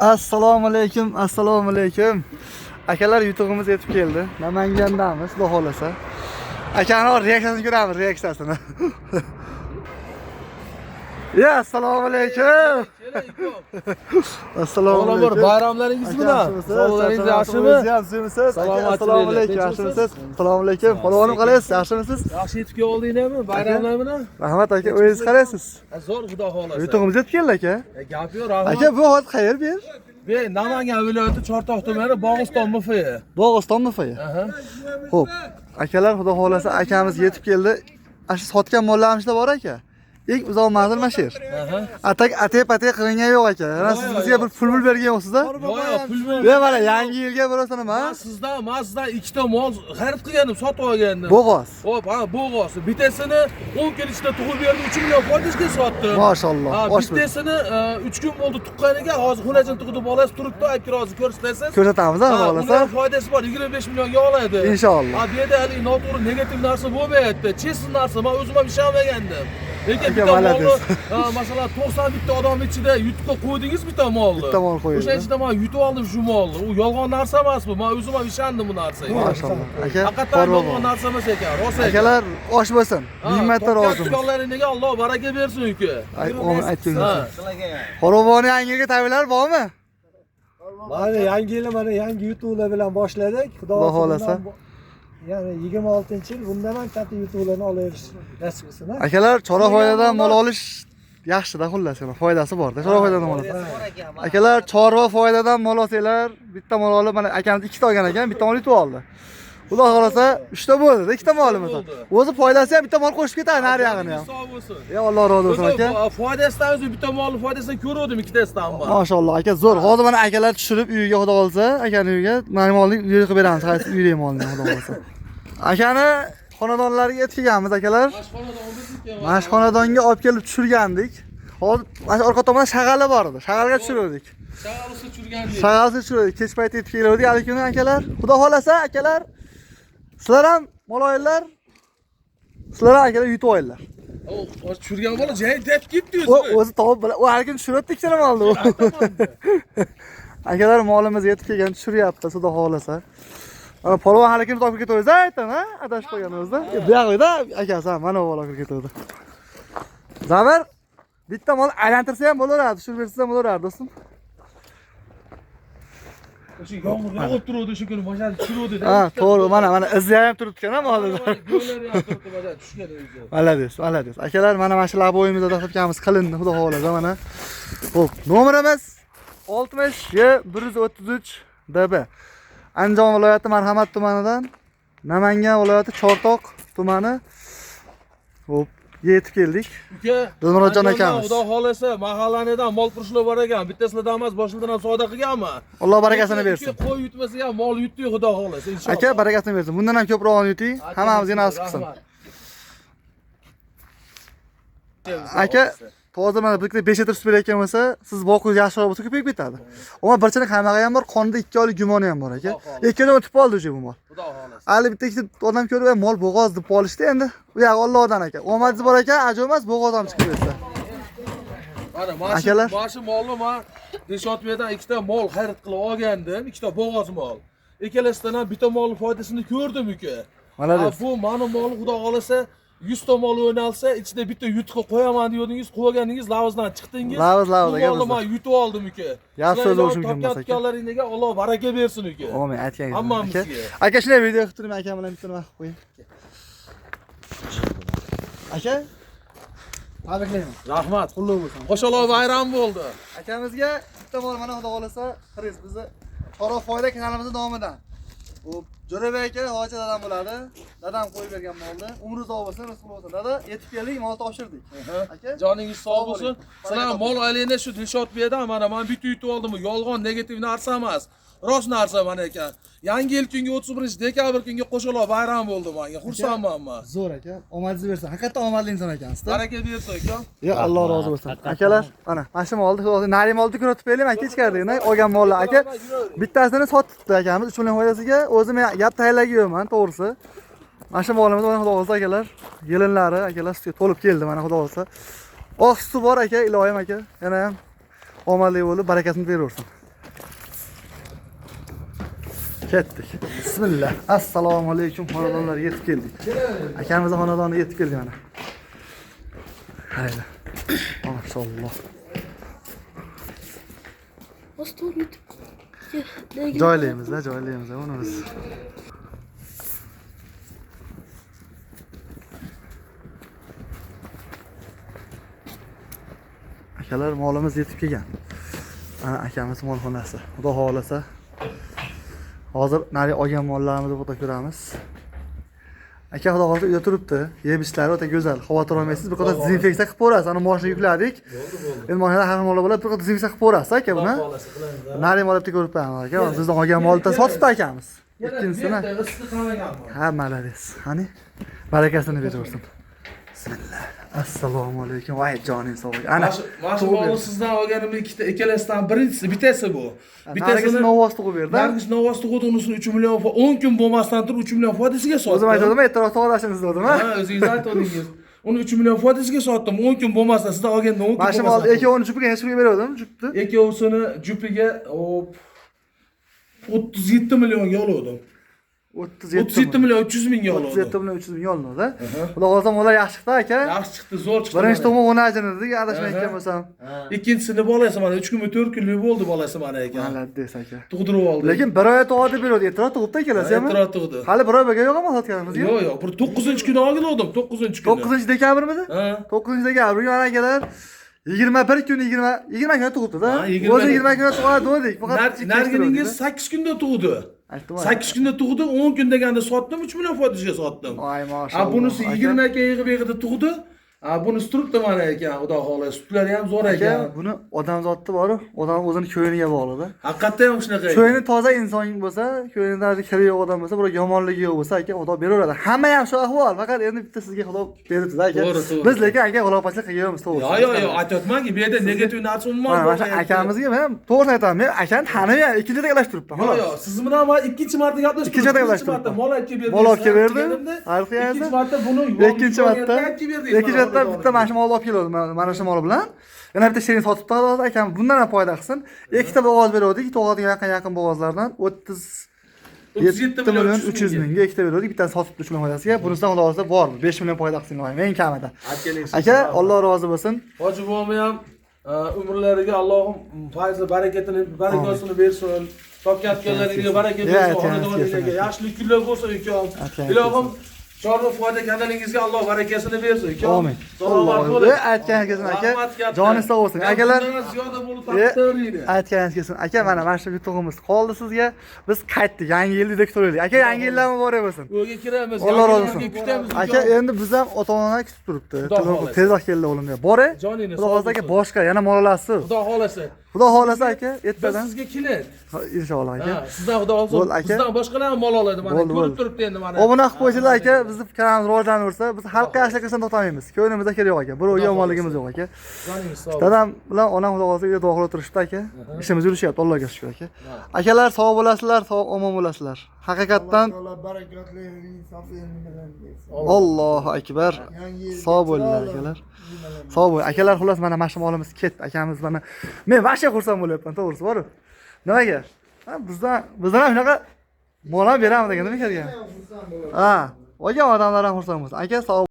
Assalomu alaykum, assalomu alaykum. Akalar, YouTube'imiz yetib keldi. Namangandamiz, xudo xolasa. Akaning reaksiyasini ko'ramiz, reaksiyasini. Ya, assalomu alaykum. Assalomu alaykum. Bayramlaringiz bilan. Sog'lig'ingiz yaxshimi? Assalomu alaykum, yaxshimisiz? Assalomu alaykum. Polvonim qalaysiz? Yaxshimisiz? Yaxshi yetib keldingizmi bayramlar bilan? Rahmat aka, o'zingiz qalaysiz? Zo'r, xudo xolasa. YouTube'imiz yetib keldi aka. Gap yo'q, rahmat. Aka, bu hozir qayer bu yer? Men Namangan viloyati Chortoq tumani Bog'iston MFI. Bog'iston MFI. Xo'p, akalar, xudo xolasa akamiz yetib keldi. Shu sotgan mollarimizda bor aka. Eng uzoq manzil mashhur. Atak atay qilingan yo'q aka. Mana siz bizga bir pul bergan yo'qsiz-da? Yo'q, pul berdim. Men mana yangi yilga birosan nima? Sizdan ikkita mol xarid qilgandim, sotib olgandim. Bo'g'oz. Xo'p, bo'g'oz. Bittasini 10 kun ichida tug'ib berdim, 3 million foydasiga sotdim. Mashalloh. Bittasini 3 kun bo'ldi tuqqaniga, hozir xunajin tug'ib bolasi turibdi, aka hozir ko'rsatasiz. Ko'rsatamiz, xudo xolasa. Uni foydasi bor, 25 millionga oladi. Inshaalloh. Bu yerda hali noto'g'ri negativ narsa bo'lmayapti. Chesiz narsa, men o'zim ham ishonmagandim. Lekin bitta molni, masalan, 90 bitta odam ichida yutib qo'ydingiz bitta molni. Bitta mol qo'yildi. O'sha ichida men yutib oldim shu molni. U yolg'on narsa emas bu. Men o'zim ham ishondim bu narsaga. Mashalloh. Aka, haqiqatan yolg'on narsa emas ekan. Rost ekan. Akalar, osh bo'lsin. Ming marta rozimiz. Tuqqanlaringizga Alloh baraka bersin uka. Aytdingiz. Qorovoni yangi yilga tabriklar bormi? Mana yangi yil, mana yangi yutuqlar bilan boshladik. Xudo xolasa. Ya'ni 26-yil bundan ham katta yutuqlarni olaverish nasib qilsin. Akalar, chora foydadan mol olish yaxshi-da, xullas, foydasi bor-da, chora foydadan mol olish. Akalar, chorva foydadan mol olsanglar, bitta mol olib, mana akamiz ikkita olgan ekan, bitta mol yutib oldi. Xudo xolasa, 3 ta bo'ldi, 2 ta molimiz. O'zi foydasi ham bitta mol qo'shib ketadi, nari yog'ini ham. Ya Alloh rozi bo'lsin aka. Foydasidan o'zi bitta molni foydasini ko'rdim, ikkitasidan ham. Mashalloh aka, zo'r. Hozir mana akalar tushirib uyiga xudo xolasa, akaning uyiga normalni uyiga qilib beramiz, qaysi uyga molni xudo xolasa. Akani xonadonlariga yetib kelganmiz akalar. Mashxonadonga olib kelib tushirgandik. Hozir mana orqa tomonda shag'ali bor edi. Shag'alga tushirdik. Shag'alisi tushirgandik. Shag'alisi tushirdik. Kech payti yetib keldik. Lekin akalar, xudo xolasa akalar, sizlar ham moloylar, sizlar ham akalar yutib olinglar. O tushirgan bola jay deb ketdi o'zi. O'zi topib bilan, u har kun tushiribdi ikkita molni. Akalar, molimiz yetib kelgan, tushiryapti, xudo xolasa. Ana polvon halikini topib ketdi, aytdim, ha? Adashib qo'ygan o'zida. Bu yoqda akasi ham mana bola kirib ketdi. Zamir, bitta mol aylantirsa ham bo'laveradi, tushirib bersa ham bo'laveradi, do'stim. O'sha yomg'ir yog'ib turuvdi shu kuni, boshqa tushiruvdi. Ha, to'g'ri, mana izlari ham turibdi-kan, molida. Yo'llari ham turibdi, boshqa tushgan o'zi. Malades, malades. Akalar, mana shular bo'yimizda topganimiz qilindi, xudo xolasa mana. Xo'p, nomerimiz 60G133 DB. Andijon viloyati Marhamat tumanidan Namangan viloyati Chortoq tumani hop yetib keldik. Uka, Dilmurodjon akamiz. Xudo xolasa, mahallanidan mol qurishlar bor ekan. Bittasidan emas, boshliqdan ham savdo qilganman. Alloh barakasini bersin. Qo'y yutmasa ham mol yutdi, xudo xolasa, inshaalloh. Aka, barakasini bersin. Bundan ham ko'proq yuting, hammamizga nasib qilsin. Aka, to'g'ri mana bir 5 litr sut berayotgan bo'lsa, siz boqingiz yaxshiroq bo'lsa ko'payib ketadi. Ammo barchani qaymog'i ham bor, qonida 2 oylik gumoni ham bor aka. 2 oydan o'tib qoldi bu mol. Xudo xolasa. Ali bitta ikkita odam ko'rib, mol bo'g'oz deb qolishdi endi. Bu yoq Allohdan aka. Omadingiz bor ekan, ajoyib emas, bo'g'oz ham chiqib ketsa. Mana mana shu molni men Deshotmedan ikkita mol xarid qilib olgandim, ikkita bo'g'oz mol. Ikkalasidan ham bitta molning foydasini ko'rdim uka. Malades. Bu meni molim xudo xolasa 100 ta mol o'ynalsa, ichida bitta yutuqqa qo'yaman diyordingiz, qo'yganingiz lavozdan chiqdingiz. Lavz aka. Molni men yutib oldim uka. Yaxshi so'z bo'lsin mumkin bo'lsa. Topganlaringizga Alloh baraka bersin uka. Amin, aytganingiz. Hammamizga. Aka, shunday video qilib turib, akam bilan bitta nima qilib qo'ying. Aka, tabriklayman. Rahmat. Qutlug' bo'lsin. Qo'shaloq bayram bo'ldi. Akamizga bitta bor mana xudo xolasa qiriz bizni Chora foyda kanalimizning nomidan. Bu Jo'rabek aka hoji dadam bo'ladi. Dadam qo'yib bergan molni. Umringiz uzoq bo'lsin, rizq bo'lsin. Dada, yetib keldik, mol topshirdik. Aka, Joningiz sog' bo'lsin. Sizlar mol oilangizda shu Deshotmedan mana men bitta yutib oldim. Yolg'on negativ narsa emas. Rost narsa mana ekan. Yangi yil kunga 31-dekabr kunga qo'shaloq bayram bo'ldi menga. Xursandman men. Zo'r aka, omadingiz bersin. Haqiqatan omadli inson ekansiz. Baraka bersin aka. Ya Alloh rozi bo'lsin. Akalar, mana mashina oldi, hozir narim oldi ko'rib berdim, aka ichkaridagina olgan mollar aka. Bittasini sotibdi akamiz 3 million foydasiga. O'zim gap tayyorlagan yo'qman, to'g'risi. Mashina molimiz mana xudo xolsa akalar, yelinlari akalar sutga to'lib keldi mana xudo xolsa. Oq suti bor aka, iloyim aka. Yana ham omadli bo'lib barakasini beraversin. Ketdik. Bismillah. Assalomu alaykum xonadonlar, yetib keldik. Akamizning xonadoniga yetib keldik mana. Haydi. Maşallah. Joylaymiz uni biz. Akalar, molimiz yetib kelgan. Ana akamiz molxonasi. Xudo xolasa hozir nari olgan mollarimizni foto ko'ramiz. Aka xudo xolasa uyda turibdi. Yeb-ichlari o'ta go'zal. Xavotir olmaysiz. Bir qadar dezinfeksiya qilib ko'rasiz. Ana moshina yukladik. Endi moshina har mollar bo'lib bir qadar dezinfeksiya qilib ko'rasiz aka buni. Nari molibdi ko'ribman aka. Bizning olgan molni sotibdi akamiz. Ikkinchisini. Ha, malades. Qani barakasini beraversin. Bismillah. Assalomu alaykum. Voy joning sog'. Ana shu molni sizdan olganim ikkalasidan birinchisi, bittasi bu. Bittasini novoz tug'ib berdi. Nargis novoz tug'di, unisini 3 million 10 kun bo'lmasdan turib 3 million foydasiga sotdim. O'zim aytdim, e'tirof to'g'rashimiz dedim, ha? Ha, o'zingiz aytdingiz. Uni 3 million foydasiga sotdim. 10 kun bo'lmasdan sizdan olganda 10 kun. Mana shu molni ikkovini jupiga hech kimga berdim, jupni. Ikkovsini jupiga 37 millionga oldim. 37 million 300 mingga oldim. 37 million 300 ming oldi. Xudo xolasa mollar yaxshi chiqdi aka. Yaxshi chiqdi, zo'r chiqdi. Birinchi tug'ma 10 ajindik, adashmayotgan bo'lsam. Ikkinchisini bolasi mana 3 kunmi 4 kunlik bo'ldi bolasi mana ekan. Malades aka. Tug'dirib oldi. Lekin bir oy tug'di beradi, e'tirof tug'ibdi kelasi ham. E'tirof tug'di. Hali bir oy bo'lgan yo'q ama sotganimizga. Yo'q, bir 9-kuni olgandim, 9-kuni. 9-dekabrmidi? Ha. 9-dekabr mana akalar 21 kun 20 kun tug'ibdi-da. O'zi 20 kun tug'adi dedik. Faqat Narginingiz 8 kunda tug'di. 8 kunda tug'di, 10 kun deganda sotdim, 3 million foydasiga sotdim. Voy maşallah. Bunisi 20 aka yig'ib tug'di. Bunisi turibdi mana ekan, xudo xolasa. Sutlari ham zo'r ekan. Buni odamzodni bor, odam o'zini ko'yiniga bog'liq-da. Haqiqatdan ham shunaqa. Ko'yini toza inson bo'lsa, ko'yinida kiri yo'q odam bo'lsa, biroq yomonligi yo'q bo'lsa, aka Xudo beraveradi. Hamma ham shu ahvol, faqat endi bitta sizga Xudo beribdi aka. Biz lekin aka g'alopachlik qilganmiz, to'g'ri. Yo'q, aytayotmanki, bu yerda negativ narsa umuman bo'lmaydi. Mana akamizga men to'g'ri aytaman, men akani taniyman, ikkinchi gaplashib turibman. Yo'q, siz bilan men ikkinchi marta gaplashib turibman. Ikkinchi marta mol olib berdim. Mol olib berdim. Ikkinchi marta buni ikkinchi marta bitta mana shu mol olib keldim, mana shu mol bilan. Yana bitta shirin sotibdi hozir akam, bundan ham foyda qilsin. Ikkita bo'g'oz berdik, tog'ga yaqin bo'g'ozlardan 37 million 300 mingga ikkita berdik, bittasini sotibdi 3 million foydasiga. Bunisidan xudo xolasa bormi? 5 million foyda qilsin loyim, eng kamida. Aka, Alloh rozi bo'lsin. Hoji bo'lmay ham umrlariga Allohim fayzli barakasini bersin. Topayotganlariga baraka bersin, xonadoningizga yaxshilik kunlar bo'lsin ukom. Ilohim chorva foyda kanalingizga Alloh barakasini bersin ukom. Amin. Salomat bo'ling. Aytganingiz aka, joningiz sog' bo'lsin. Akalar, ziyoda bo'lib taqdirlaydi. aytganingiz kelsin. Aka, mana shu yutug'imiz qoldi sizga. Biz qaytdik. Yangi yilni dektorlaylik. Aka, yangi yillar muborak bo'lsin. Uyga kiramiz. Alloh rozi bo'lsin. Aka, endi biz ham ota-ona kutib turibdi. Tezroq keldi o'g'lim deb. Bor-e? Xudo xolasa aka, boshqa yana mololasiz. Xudo xolasa. Xudo xolasa aka, ertadan sizga keling. Inshaalloh aka. Sizdan xudo xolasa. Bizdan boshqalar ham mol oladi mana. Ko'rib turibdi endi mana. Obuna qilib qo'yinglar aka, bizni kanalimiz rivojlanaversa, biz xalqqa yaxshilik qilishdan to'xtamaymiz. Ko'nglimizda kerak yo'q aka. Birov yomonligimiz yo'q aka. Dadam bilan onam xudo xolasa uyda duo qilib turishdi aka. Ishimiz yurishyapti, Allohga shukr aka. Akalar sog' bo'lasizlar, sog' omon bo'lasizlar. Haqiqatdan barakatli insof Allohu akbar. Sog' bo'linglar akalar. Sog' bo'ling. Akalar xullas mana mashmolimiz ketdi. Akamiz mana men vashya xursand bo'lyapman, to'g'risi bor-ku. Nimaga? Bizdan ham shunaqa mola beramiz degan nima kerak? Ha, olgan odamlar ham xursand bo'lsin. Aka sog'